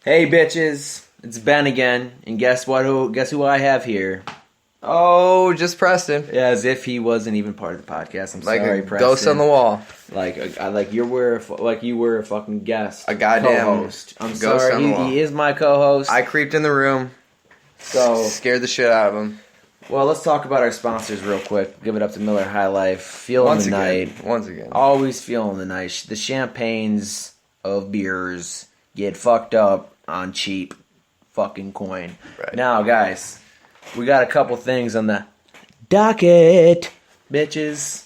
Hey bitches, it's Ben again, and guess what? Guess who I have here? Oh, just Preston. Yeah, as if he wasn't even part of the podcast. I'm like sorry, a Preston. ghost on the wall. Like you were a fucking guest, a goddamn co-host. I'm ghost sorry, on the wall. he is my co-host. I creeped in the room, so scared the shit out of him. Well, let's talk about our sponsors real quick. Give it up to Miller High Life. Feeling the night. Once again. Always feeling the night. The champagnes of beers get fucked up on cheap fucking coin. Right. Now, guys, we got a couple things on the docket, bitches.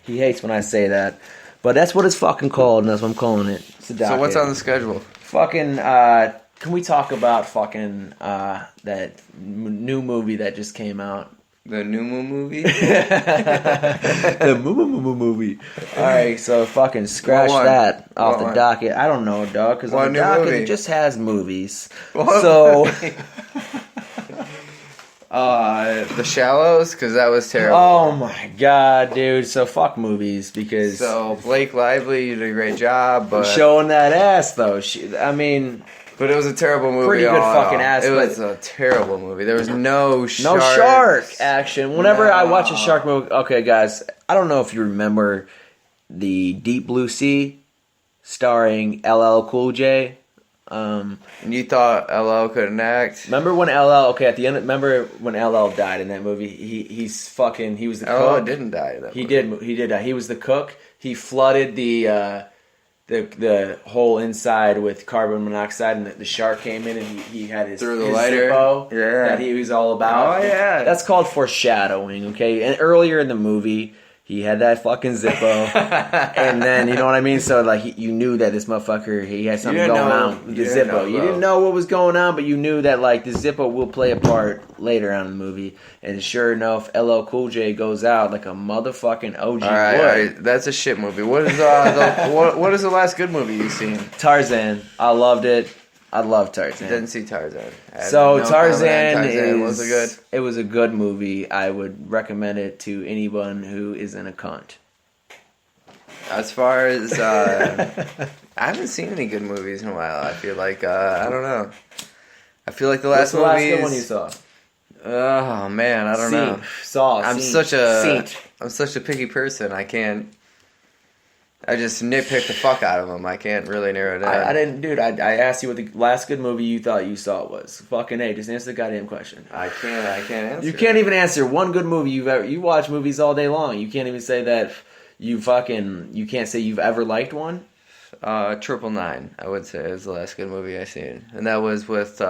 He hates when I say that, but that's what it's fucking called, and that's what I'm calling it. It's the docket. So what's on the schedule? Fucking, can we talk about fucking that new movie that just came out? The new movie? The movie. Alright, so fucking scratch that off the docket. I don't know, dog, because on the docket it just has movies. So The Shallows, because that was terrible. Oh my god, dude. So fuck movies, because So Blake Lively, you did a great job, but showing that ass though. But it was a terrible movie. Pretty good fucking ass. It was a terrible movie. There was no shark action. Whenever I watch a shark movie, okay, guys, I don't know if you remember the Deep Blue Sea, starring LL Cool J. And you thought LL couldn't act? Remember when LL? Okay, at the end, remember when LL died in that movie? He was the cook. LL didn't die in that movie. He did die. He was the cook. He flooded the hole inside with carbon monoxide, and the shark came in, and he had his lighter Zippo that he was all about. Oh yeah, that's called foreshadowing. Okay, and earlier in the movie, he had that fucking Zippo, and then you know what I mean. So like you knew that this motherfucker he had something going on with the Zippo. You didn't know what was going on, but you knew that like the Zippo will play a part later on in the movie. And sure enough, LL Cool J goes out like a motherfucking OG. All right, that's a shit movie. What is what is the last good movie you've seen? Tarzan. I loved it. I love Tarzan. Didn't see Tarzan. So Tarzan was good. It was a good movie. I would recommend it to anyone who isn't a cunt. As far as I haven't seen any good movies in a while. I feel like I don't know. I feel like the last movie. What's the last good one you saw? Oh man, I don't know. I'm such a picky person. I just nitpick the fuck out of them. I can't really narrow it down. I didn't, dude. I asked you what the last good movie you thought you saw was. Fucking A, just answer the goddamn question. I can't answer. You can't even answer one good movie you've ever. You watch movies all day long. You can't even say that you can't say you've ever liked one. 999, I would say, is the last good movie I seen, and that was with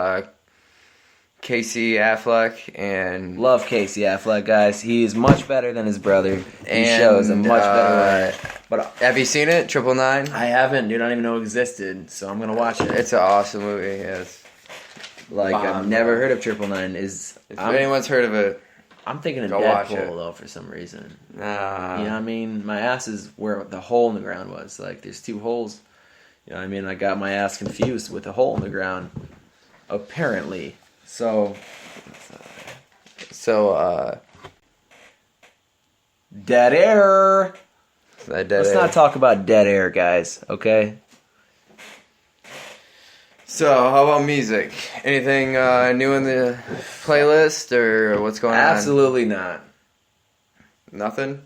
Casey Affleck, and love Casey Affleck, guys. He is much better than his brother. He shows a much better way. But have you seen it, 999? I haven't, dude. I don't even know it existed, so I'm gonna watch it. It's an awesome movie. Yes. Like I've never heard of 999. If anyone's heard of it, I'm thinking of Deadpool though for some reason. Nah. You know what I mean? My ass is where the hole in the ground was. Like there's two holes. You know what I mean? I got my ass confused with a hole in the ground. Apparently. So dead air. Let's not talk about dead air, guys, okay? So, how about music? Anything new in the playlist, or what's going on? Absolutely not. Nothing?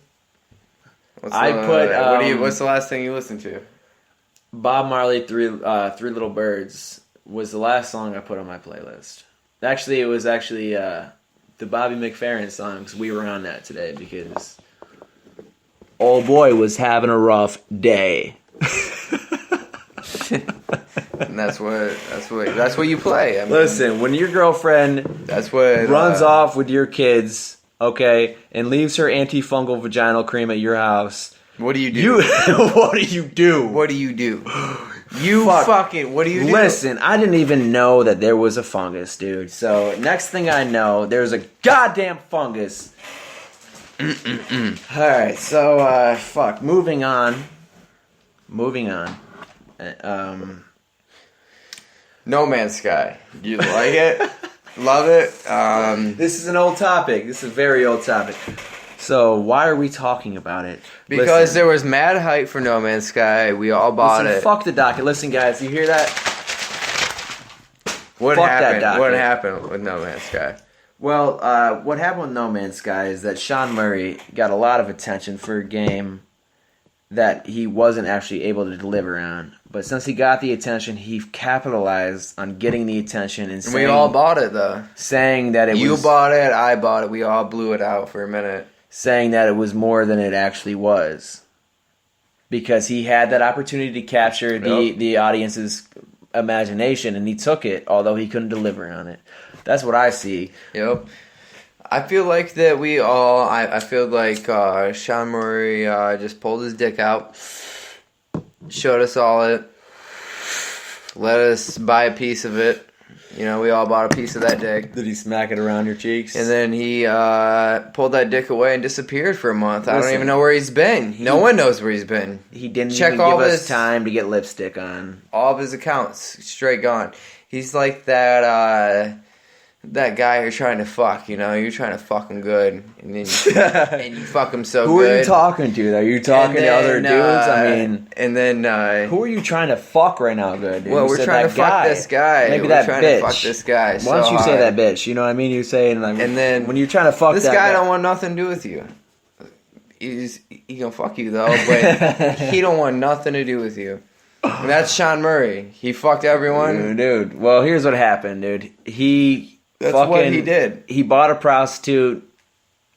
What's the last thing you listened to? Bob Marley, Three Little Birds was the last song I put on my playlist. Actually, it was the Bobby McFerrin song, because we were on that today, because old boy was having a rough day. And that's what you play. I mean, listen, when your girlfriend runs off with your kids, okay, and leaves her antifungal vaginal cream at your house, what do you do? What do you do? What do you do? What do you do? Listen, I didn't even know that there was a fungus, dude. So, next thing I know, there's a goddamn fungus. Alright, so, moving on. No Man's Sky. Do you like it? Love it? This is an old topic. This is a very old topic. So why are we talking about it? Because there was mad hype for No Man's Sky. We all bought it. Fuck the docket. Listen, guys, you hear that? What Fuck happened? that docket. What happened with No Man's Sky? Well, what happened with No Man's Sky is that Sean Murray got a lot of attention for a game that he wasn't actually able to deliver on. But since he got the attention, he capitalized on getting the attention and saying, we all bought it, though. Saying that it you was... You bought it, I bought it, we all blew it out for a minute. Saying that it was more than it actually was. Because he had that opportunity to capture the audience's imagination, and he took it, although he couldn't deliver on it. That's what I see. Yep. I feel like that we all... I feel like Sean Murray just pulled his dick out, showed us all it, let us buy a piece of it. You know, we all bought a piece of that dick. Did he smack it around your cheeks? And then he pulled that dick away and disappeared for a month. I don't even know where he's been. No one knows where he's been. He didn't even give us time to get lipstick on. All of his accounts, straight gone. He's like that guy you're trying to fuck, you know? You're trying to fuck him good, and then and you fuck him so good. Who are you talking to? Are you talking to other dudes? I mean... And then... who are you trying to fuck right now, good dude? Well, we're trying to fuck this guy. Maybe that bitch. We're trying to fuck this guy. Why don't you say that bitch? You know what I mean? You're saying... Like, and then... When you're trying to fuck this that guy don't want nothing to do with you. He gonna fuck you, though, but he don't want nothing to do with you. And that's Sean Murray. He fucked everyone. Dude. Well, here's what happened, dude. That's what he did. He bought a prostitute.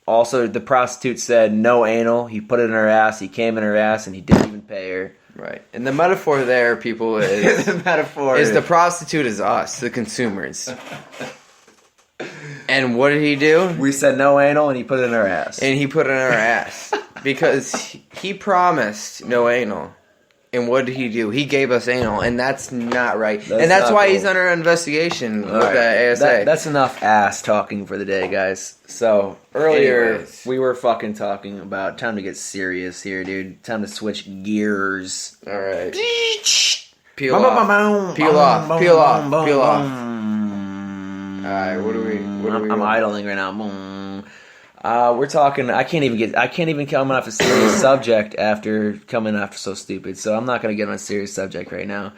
Also, the prostitute said no anal. He put it in her ass. He came in her ass, and he didn't even pay her. Right. And the metaphor there, people, is the prostitute is us, the consumers. And what did he do? We said no anal, and he put it in her ass. And he put it in her ass because he promised no anal. And what did he do? He gave us anal, and that's not right. That's why he's under investigation with the ASA. That's enough ass talking for the day, guys. So, earlier, we were fucking talking about time to get serious here, dude. Time to switch gears. All right. Peel off. Peel off. Peel off. Peel off. All right, what are we I'm idling right now. We're talking. I can't even come off a serious subject after coming after so stupid. So I'm not gonna get on a serious subject right now.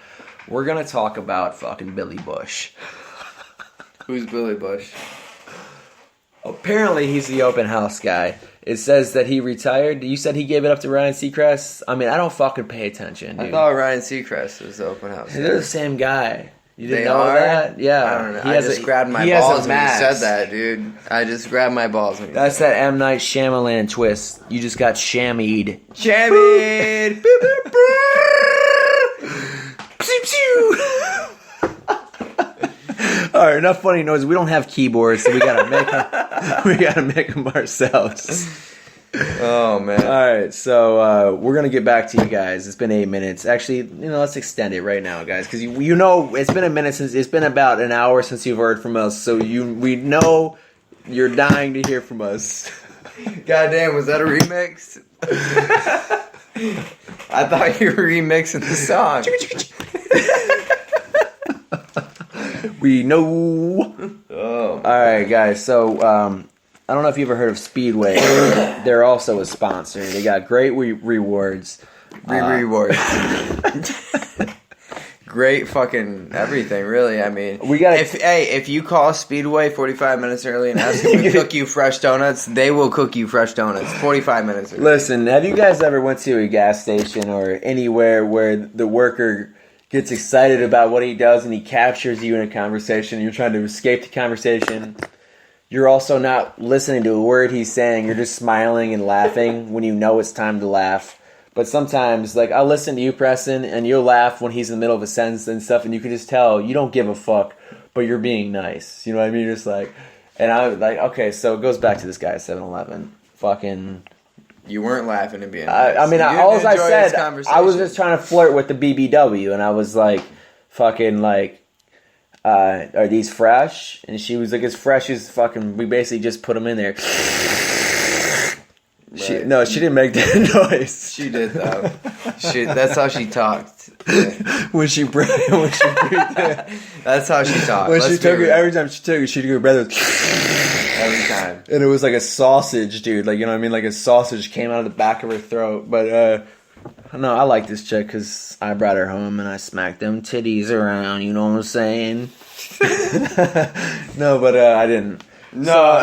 We're gonna talk about fucking Billy Bush. Who's Billy Bush? Apparently, he's the open house guy. It says that he retired. You said he gave it up to Ryan Seacrest. I mean, I don't fucking pay attention, dude. I thought Ryan Seacrest was the open house guy. They're the same guy. You didn't know that? Yeah. I don't know. I just grabbed my balls when you said that, dude. I just grabbed my balls when you That's that M. Night Shyamalan twist. You just got shammied. Shammied! Alright, enough funny noises. We don't have keyboards, so we gotta make them ourselves. Oh, man. Alright, so we're going to get back to you guys. It's been 8 minutes. Actually, let's extend it right now, guys. Because you know it's been a minute since... It's been about an hour since you've heard from us. So we know you're dying to hear from us. Goddamn, was that a remix? I thought you were remixing the song. We know. Oh. Alright, guys. So... I don't know if you've ever heard of Speedway. They're also a sponsor. They got great rewards. Rewards. Great fucking everything, really. I mean, if you call Speedway 45 minutes early and ask them to cook you fresh donuts, they will cook you fresh donuts 45 minutes early. Listen, have you guys ever went to a gas station or anywhere where the worker gets excited about what he does and he captures you in a conversation and you're trying to escape the conversation? You're also not listening to a word he's saying. You're just smiling and laughing when you know it's time to laugh. But sometimes, like, I'll listen to you, Preston, and you'll laugh when he's in the middle of a sentence and stuff, and you can just tell you don't give a fuck, but you're being nice. You know what I mean? You're just like... And I'm like, okay, so it goes back to this guy at 7-Eleven. Fucking... You weren't laughing and being nice. I mean, all I said, I was just trying to flirt with the BBW, and I was like, fucking, like... are these fresh? And she was like, as fresh as fucking... We basically just put them in there. Right. She didn't make that noise. She did, though. That's how she talked. when she breathed. That's how she talked. When she took it, every time she took it, she'd go breath. Every time. And it was like a sausage, dude. Like, you know what I mean? Like a sausage came out of the back of her throat. But, No, I like this chick because I brought her home and I smacked them titties around. You know what I'm saying? No, but I didn't. No.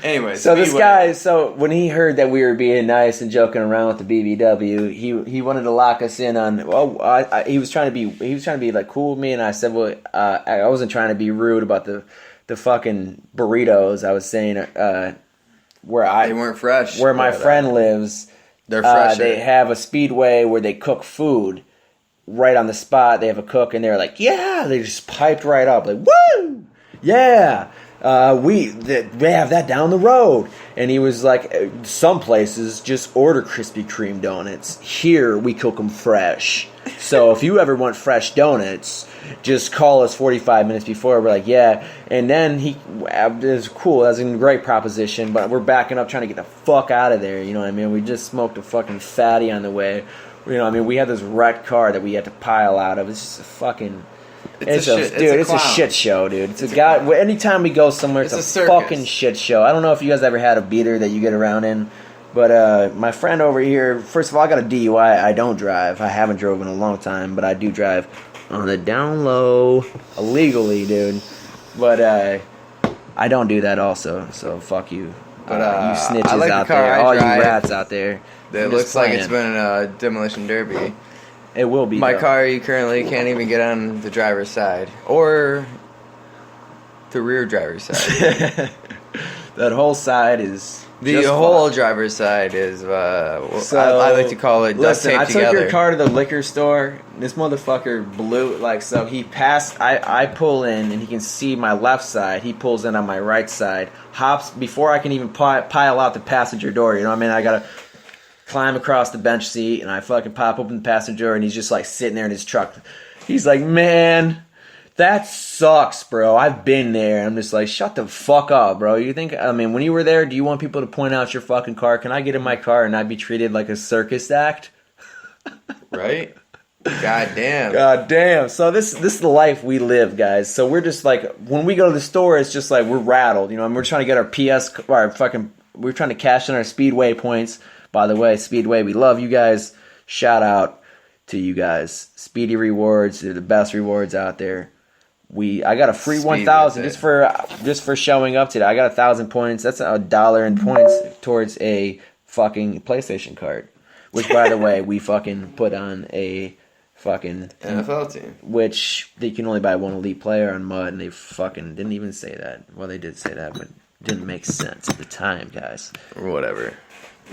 Anyway, so this guy, when he heard that we were being nice and joking around with the BBW, he wanted to lock us in on. Well, he was trying to be like cool with me, and I said, well, I wasn't trying to be rude about the fucking burritos. I was saying they weren't fresh. Where my friend lives, they're fresher. They have a speedway where they cook food right on the spot. They have a cook, and they're like, yeah, they just piped right up, like, woo, yeah. We have that down the road. And he was like, some places just order Krispy Kreme donuts. Here, we cook them fresh. So if you ever want fresh donuts, just call us 45 minutes before. We're like, yeah. And then it was cool. That was a great proposition. But we're backing up trying to get the fuck out of there. You know what I mean? We just smoked a fucking fatty on the way. You know what I mean? We had this wrecked car that we had to pile out of. It's just a fucking... It's a shit show, dude. It's a guy. Anytime we go somewhere, it's a fucking shit show. I don't know if you guys ever had a beater that you get around in, but my friend over here. First of all, I got a DUI. I don't drive. I haven't drove in a long time, but I do drive on the down low illegally, dude. But I don't do that also. So fuck you. But you snitches like out there, all you rats out there. It looks like it's been a demolition derby. It will be. My car, you currently can't even get on the driver's side or the rear driver's side. That whole side is the whole driver's side is. I like to call it duct tape together. I took your car to the liquor store. This motherfucker blew so he passed. I pull in and he can see my left side. He pulls in on my right side. Hops before I can even pile out the passenger door. You know what I mean? I gotta climb across the bench seat, and I fucking pop open the passenger door, and he's just like sitting there in his truck. He's like, man, that sucks, bro. I've been there. I'm just like, shut the fuck up, bro. You think, when you were there, do you want people to point out your fucking car? Can I get in my car and not be treated like a circus act? Right? God damn. So this is the life we live, guys. So we're just like, when we go to the store, it's just like we're rattled, you know, and we're trying to get we're trying to cash in our Speedway points. By the way, Speedway, we love you guys. Shout out to you guys. Speedy rewards, they're the best rewards out there. I got a free 1,000 just for showing up today. I got 1,000 points. That's $1 in points towards a fucking PlayStation card. Which, by the way, we fucking put on a fucking NFL team. Which they can only buy one elite player on MUD, and they fucking didn't even say that. Well, they did say that, but it didn't make sense at the time, guys. Or whatever.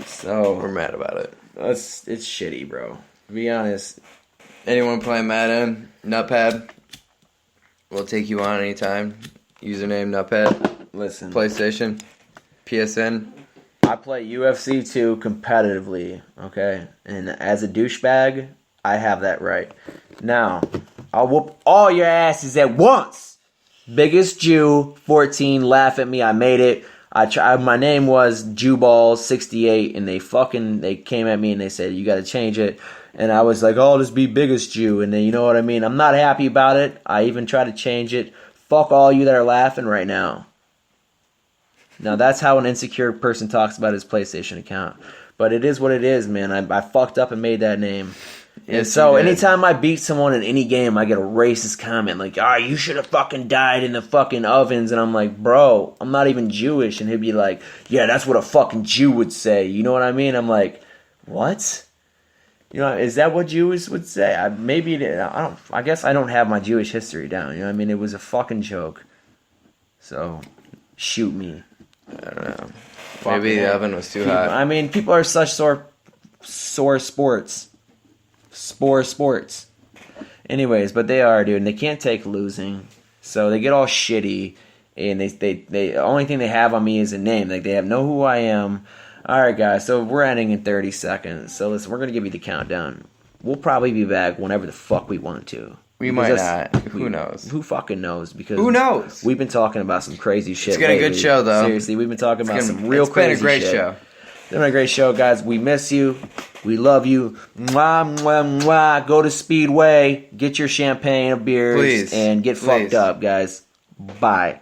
So we're mad about it. It's shitty, bro. To be honest. Anyone playing Madden, Nutpad, we'll take you on anytime. Username Nutpad. Listen. PlayStation, PSN. I play UFC 2 competitively, okay? And as a douchebag, I have that right. Now, I'll whoop all your asses at once. Biggest Jew, 14, laugh at me, I made it. My name was Jewball68, and they came at me and they said, you gotta change it. And I was like, oh, just be Biggest Jew. And then, you know what I mean? I'm not happy about it. I even tried to change it. Fuck all you that are laughing right now. Now, that's how an insecure person talks about his PlayStation account. But it is what it is, man. I fucked up and made that name. And so anytime I beat someone in any game, I get a racist comment like, you should have fucking died in the fucking ovens. And I'm like, bro, I'm not even Jewish. And he'd be like, yeah, that's what a fucking Jew would say. You know what I mean? I'm like, what? You know, is that what Jews would say? I guess I don't have my Jewish history down. You know what I mean? It was a fucking joke. So, shoot me. I don't know. Maybe the oven was too hot. I mean, people are such sore sports. Spore sports. Anyways, but they are, dude, and they can't take losing. So they get all shitty, and they the only thing they have on me is a name. Like, they know who I am. Alright, guys, so we're ending in 30 seconds. So listen, we're going to give you the countdown. We'll probably be back whenever the fuck we want to. We might not. Who knows? Who fucking knows? Because who knows? We've been talking about some crazy shit. It's been a good show, though. Seriously, we've been talking about some real crazy shit. It's been a great show. It's been a great show, guys. We miss you. We love you. Mwah, mwah, mwah. Go to Speedway. Get your champagne or beers. Please. And get fucked up, guys. Bye.